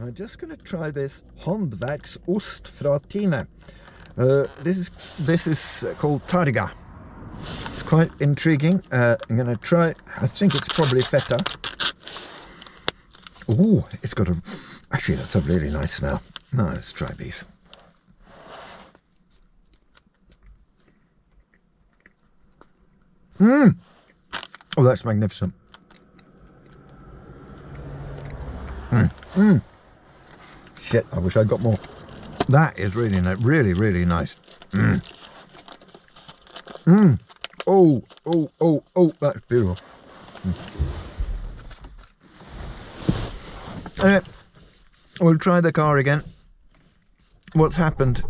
I'm just going to try this Handverksost fra Tine. This is called Targa. It's quite intriguing. I'm going to try, I think it's probably feta. Ooh, it's got actually that's a really nice smell. Now let's try these. Oh, that's magnificent. Shit, I wish I'd got more. That is really nice, really nice. Oh, that's beautiful. Anyway, we'll try the car again. What's happened?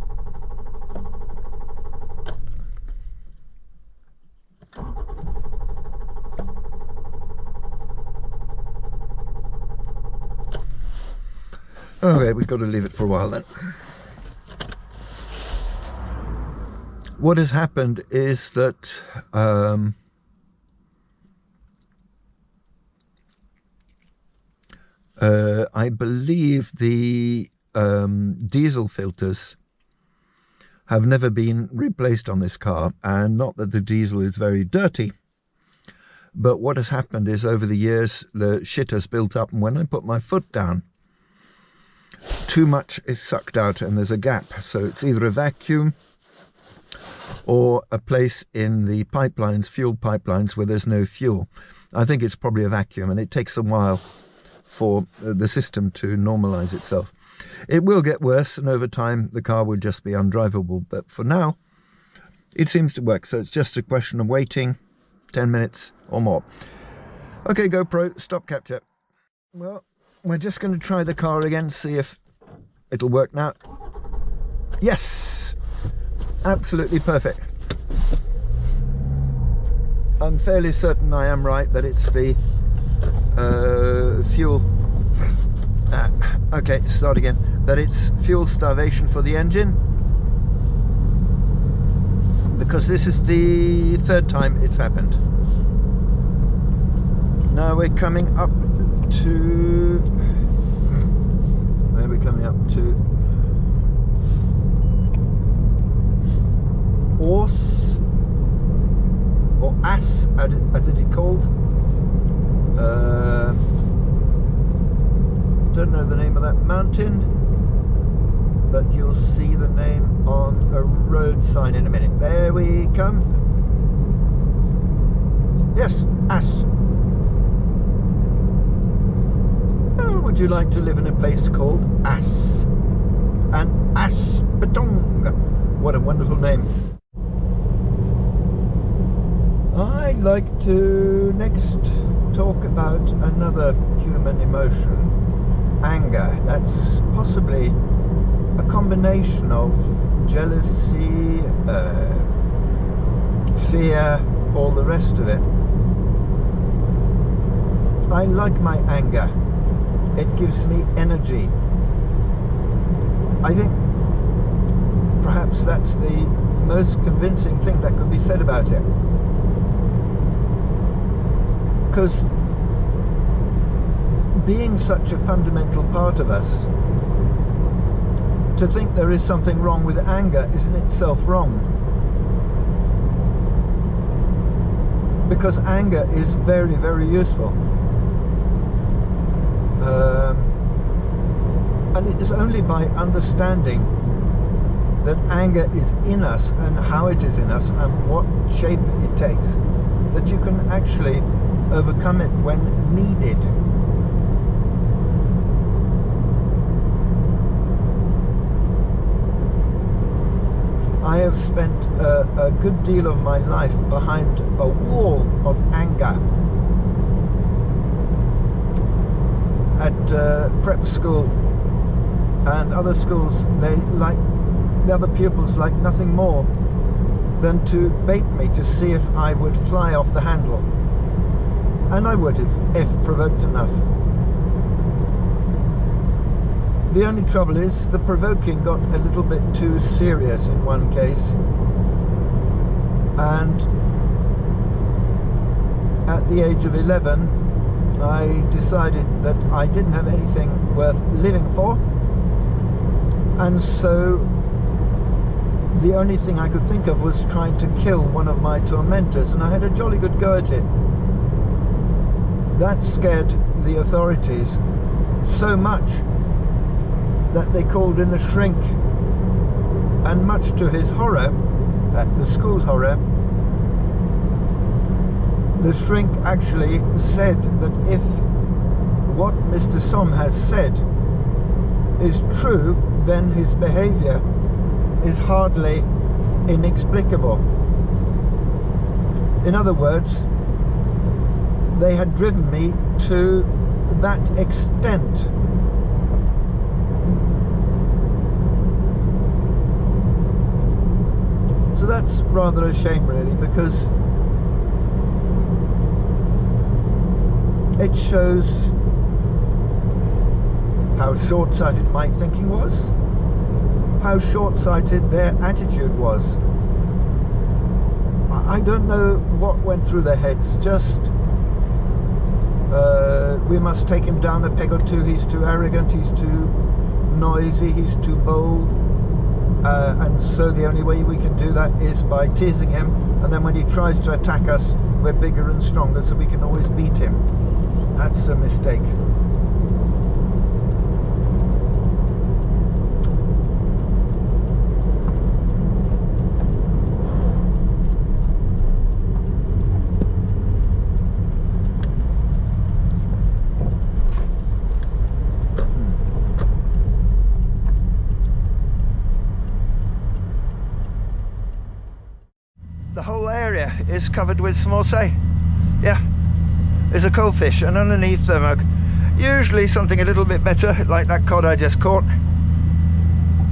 Okay, we've got to leave it for a while then. What has happened is that I believe the diesel filters have never been replaced on this car, and not that the diesel is very dirty, but what has happened is over the years the shit has built up, and when I put my foot down, too much is sucked out and there's a gap. So it's either a vacuum or a place in the pipelines, fuel pipelines, where there's no fuel. I think it's probably a vacuum, and it takes a while for the system to normalize itself. It will get worse, and over time the car will just be undrivable, but for now it seems to work. So it's just a question of waiting 10 minutes or more. Okay, GoPro, stop capture. Well, we're just going to try the car again, see if it'll work now. Yes, absolutely perfect. I'm fairly certain I am right that it's the fuel. Okay, start again. That it's fuel starvation for the engine, because this is the third time it's happened. Now we're coming up to, where are we coming up to? Ors, or As, as it is called. Don't know the name of that mountain, but you'll see the name on a road sign in a minute. There we come. Yes, As. Would you like to live in a place called As? And Asbetong. What a wonderful name. I'd like to next talk about another human emotion, anger. That's possibly a combination of jealousy, fear, all the rest of it. I like my anger. It gives me energy. I think perhaps that's the most convincing thing that could be said about it. Because being such a fundamental part of us, to think there is something wrong with anger is in itself wrong. Because anger is very, very useful. And it is only by understanding that anger is in us and how it is in us and what shape it takes that you can actually overcome it when needed. I have spent a good deal of my life behind a wall of anger. At prep school and other schools, the other pupils like nothing more than to bait me to see if I would fly off the handle. And I would if provoked enough. The only trouble is the provoking got a little bit too serious in one case, and at the age of 11 I decided that I didn't have anything worth living for, and so the only thing I could think of was trying to kill one of my tormentors, and I had a jolly good go at it. That scared the authorities so much that they called in a shrink, and much to his horror, the school's horror, the shrink actually said that if what Mr. Somm has said is true, then his behaviour is hardly inexplicable. In other words, they had driven me to that extent. So that's rather a shame, really, because it shows how short-sighted my thinking was, how short-sighted their attitude was. I don't know what went through their heads, just we must take him down a peg or two, he's too arrogant, he's too noisy, he's too bold, and so the only way we can do that is by teasing him, and then when he tries to attack us, we're bigger and stronger, so we can always beat him. That's a mistake. The whole area is covered with smolsei. Yeah, there's a coalfish, and underneath them are usually something a little bit better, like that cod I just caught.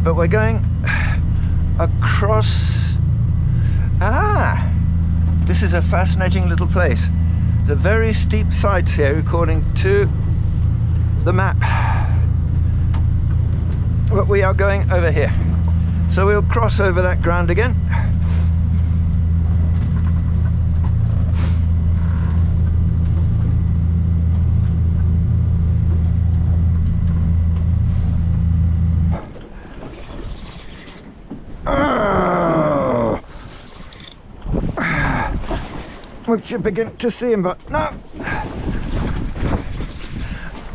But we're going across... this is a fascinating little place. There's a very steep sides here according to the map. But we are going over here. So we'll cross over that ground again. We should begin to see him, but no.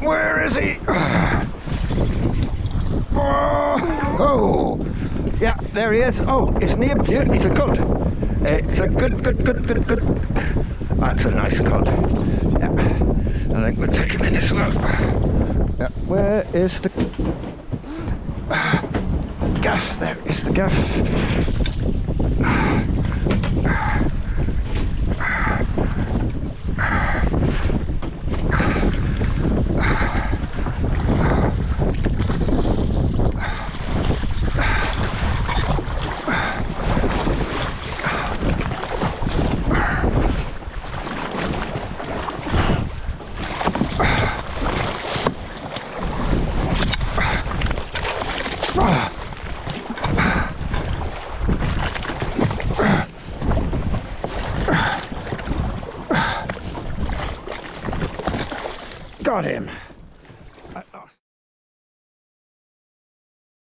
Where is he? Oh, yeah, there he is. Oh, isn't he a beaut? It's a cod. It's a good. That's a nice cod. Yeah, I think we'll take him in as well. Yeah, where is the gaff? There is the gaff. Got him.